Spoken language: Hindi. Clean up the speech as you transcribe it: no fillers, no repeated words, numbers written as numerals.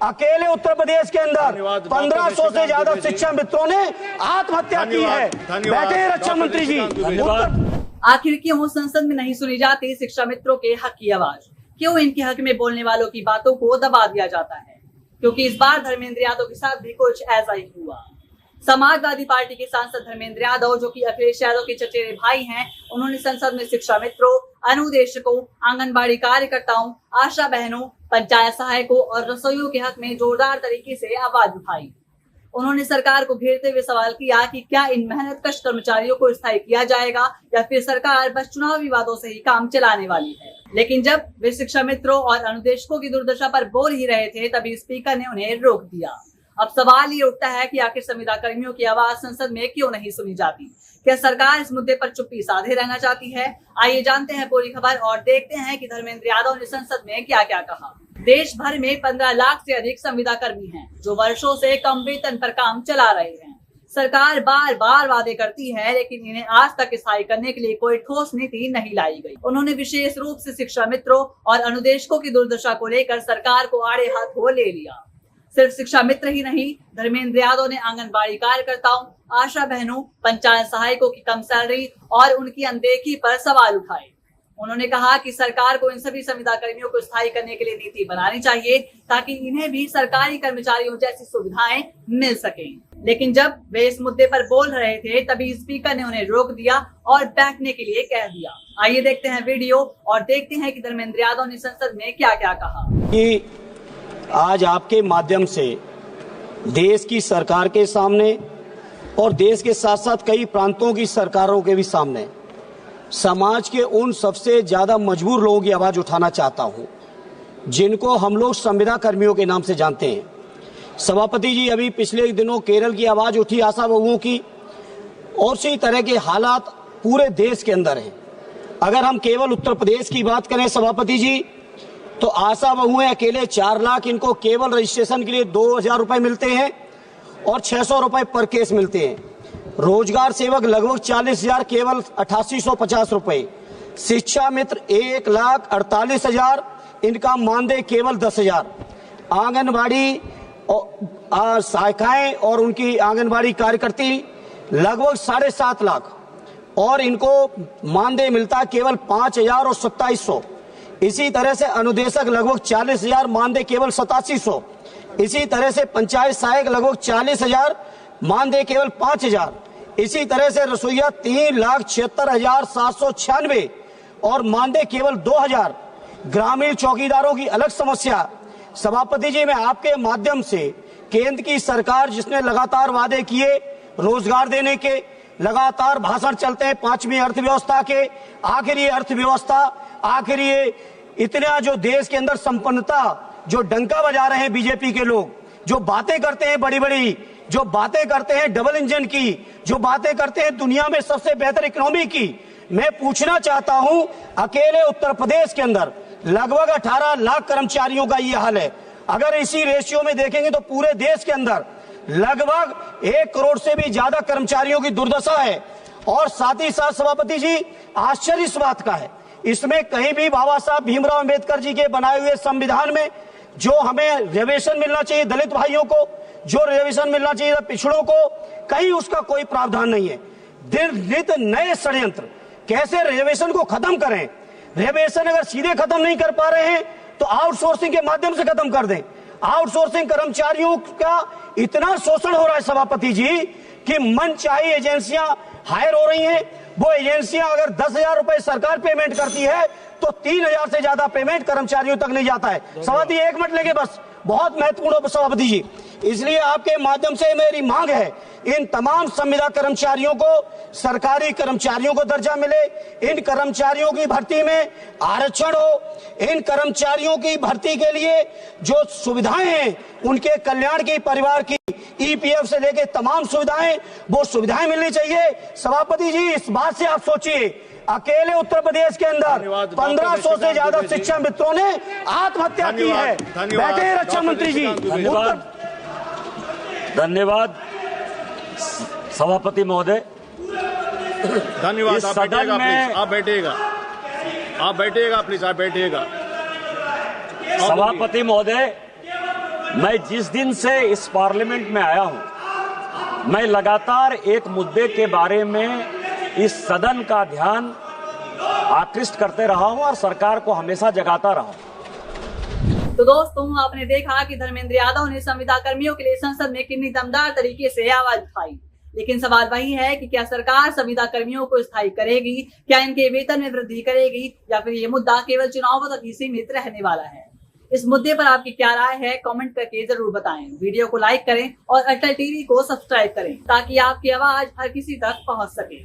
अकेले उत्तर प्रदेश के अंदर 1500 से ज्यादा शिक्षा मित्रों ने आत्महत्या की है। बैठे रक्षा मंत्री जी। आखिर क्यों संसद में नहीं सुनी जाती शिक्षा मित्रों के हक की आवाज? क्यों इनके हक में बोलने वालों की बातों को दबा दिया जाता है? क्योंकि इस बार धर्मेंद्र यादव के साथ भी कुछ ऐसा ही हुआ। समाजवादी पार्टी के सांसद धर्मेंद्र यादव, जो कि अखिलेश यादव के चचेरे भाई हैं, उन्होंने संसद में शिक्षा मित्रों, अनुदेशकों, आंगनबाड़ी कार्यकर्ताओं, आशा बहनों, पंचायत सहायकों और रसोइयों के हक में जोरदार तरीके से आवाज उठाई। उन्होंने सरकार को घेरते हुए सवाल किया कि क्या इन मेहनतकश कर्मचारियों को स्थायी किया जाएगा या फिर सरकार बस चुनावी वादों से ही काम चलाने वाली है। लेकिन जब वे शिक्षा मित्रों और अनुदेशकों की दुर्दशा पर बोल ही रहे थे, तभी स्पीकर ने उन्हें रोक दिया। अब सवाल ये उठता है कि आखिर संविदा कर्मियों की आवाज संसद में क्यों नहीं सुनी जाती? क्या सरकार इस मुद्दे पर चुप्पी साधे रहना चाहती है? आइए जानते हैं पूरी खबर और देखते हैं कि धर्मेंद्र यादव ने संसद में क्या क्या कहा। देश भर में 15 लाख से अधिक संविदा कर्मी हैं, जो वर्षों से कम वेतन पर काम चला रहे हैं। सरकार बार बार वादे करती है, लेकिन इन्हें आज तक स्थायी करने के लिए कोई ठोस नीति नहीं लाई गई। उन्होंने विशेष रूप से शिक्षा मित्रों और अनुदेशकों की दुर्दशा को लेकर सरकार को आड़े हाथों ले लिया। सिर्फ शिक्षा मित्र ही नहीं, धर्मेंद्र यादव ने आंगनबाड़ी कार्यकर्ताओं, आशा बहनों, पंचायत सहायकों की कम सैलरी और उनकी अनदेखी पर सवाल उठाए। उन्होंने कहा कि सरकार को इन सभी संविदा कर्मियों को स्थायी करने के लिए नीति बनानी चाहिए, ताकि इन्हें भी सरकारी कर्मचारियों जैसी सुविधाएं मिल सकें। लेकिन जब वे इस मुद्दे पर बोल रहे थे, तभी स्पीकर ने उन्हें रोक दिया और बैठने के लिए कह दिया। आइए देखते हैं वीडियो और देखते हैं कि धर्मेंद्र यादव ने संसद में क्या क्या कहा। कि आज आपके माध्यम से देश की सरकार के सामने और देश के साथ साथ कई प्रांतों की सरकारों के भी सामने समाज के उन सबसे ज्यादा मजबूर लोगों की आवाज उठाना चाहता हूं, जिनको हम लोग संविदा कर्मियों के नाम से जानते हैं। सभापति जी, अभी पिछले दिनों केरल की आवाज उठी आशा बहुओं की, और इसी तरह के हालात पूरे देश के अंदर हैं। अगर हम केवल उत्तर प्रदेश की बात करें सभापति जी, तो आशा बहुएं अकेले 4 लाख, इनको केवल रजिस्ट्रेशन के लिए 2000 रुपए मिलते हैं और 600 रुपए पर केस मिलते हैं। रोजगार सेवक लगभग 40,000, केवल 8850 रुपए। शिक्षा मित्र 1,48,000, इनका मानदेय केवल 10,000। आंगनबाड़ी शाखाएं और उनकी आंगनबाड़ी कार्यकर्ती लगभग 7.5 लाख और इनको मानदेय मिलता है केवल 5,000 और 2700। इसी तरह से अनुदेशक लगभग 40,000, मानदेय केवल 8700। इसी तरह से पंचायत सहायक लगभग 40,000, मानदेय केवल 5,000। इसी तरह से रसोईया 3,76,796 और मानदेय केवल 2,000। ग्रामीण चौकीदारों की अलग समस्या। सभापति जी, मैं आपके माध्यम से केंद्र की सरकार, जिसने लगातार वादे किए रोजगार देने के, लगातार भाषण चलते हैं 5वीं अर्थव्यवस्था के, आखिर ये अर्थव्यवस्था, आखिर ये इतना जो देश के अंदर संपन्नता, जो डंका बजा रहे हैं बीजेपी के लोग, जो बातें करते हैं बड़ी बड़ी, जो बातें करते हैं डबल इंजन की, जो बातें करते हैं दुनिया में सबसे बेहतर इकोनॉमी की, मैं पूछना चाहता हूं, अकेले उत्तर प्रदेश के अंदर लगभग 18 लाख कर्मचारियों का ये हाल है। अगर इसी रेशियो में देखेंगे तो पूरे देश के अंदर लगभग 1 करोड़ से भी ज्यादा कर्मचारियों की दुर्दशा है। और साथ ही साथ सभापति जी, आश्चर्य इस बात का है, इसमें कहीं भी बाबा साहब भीमराव अंबेडकर जी के बनाए हुए संविधान में जो हमें रिजर्वेशन मिलना चाहिए दलित भाइयों को, जो रिजर्वेशन मिलना चाहिए पिछड़ों को, कहीं उसका कोई प्रावधान नहीं है। दिन नित नए षड्यंत्र, कैसे रिजर्वेशन को खत्म करें। रिजर्वेशन अगर सीधे खत्म नहीं कर पा रहे हैं तो आउटसोर्सिंग के माध्यम से खत्म कर दें। आउटसोर्सिंग कर्मचारियों का इतना शोषण हो रहा है सभापति जी, कि मनचाही एजेंसियां हायर हो रही हैं। वो एजेंसियां अगर 10,000 रुपए सरकार पेमेंट करती है तो 3,000 से ज्यादा पेमेंट कर्मचारियों तक नहीं जाता है। सभापति 1 मिनट लेंगे बस, बहुत महत्वपूर्ण सभापति जी। इसलिए आपके माध्यम से मेरी मांग है, इन तमाम संविदा कर्मचारियों को सरकारी कर्मचारियों को दर्जा मिले, इन कर्मचारियों की भर्ती में आरक्षण हो, इन कर्मचारियों की भर्ती के लिए जो सुविधाएं हैं, उनके कल्याण की, परिवार की, ईपीएफ से लेके तमाम सुविधाएं, वो सुविधाएं मिलनी चाहिए। सभापति जी, इस बात से आप सोचिए, अकेले उत्तर प्रदेश के अंदर 1500 से ज्यादा शिक्षा मित्रों ने आत्महत्या की है। बैठे रक्षा मंत्री जी। धन्यवाद सभापति महोदय। धन्यवाद। आप बैठिएगा प्लीज, आप बैठिएगा, आप बैठिएगा प्लीज, आप बैठिएगा। सभापति महोदय, मैं जिस दिन से इस पार्लियामेंट में आया हूं, मैं लगातार एक मुद्दे के बारे में इस सदन का ध्यान आकृष्ट करते रहा हूं और सरकार को हमेशा जगाता रहा हूं। तो दोस्तों, आपने देखा कि धर्मेंद्र यादव ने संविदा कर्मियों के लिए संसद में कितनी दमदार तरीके से आवाज उठाई। लेकिन सवाल वही है कि क्या सरकार संविदा कर्मियों को स्थायी करेगी, क्या इनके वेतन में वृद्धि करेगी, या फिर ये मुद्दा केवल चुनावों तक ही सीमित रहने वाला है। इस मुद्दे पर आपकी क्या राय है, कमेंट करके जरूर बताएं। वीडियो को लाइक करें और अटल टीवी को सब्सक्राइब करें ताकि आपकी आवाज हर किसी तक पहुंच सके।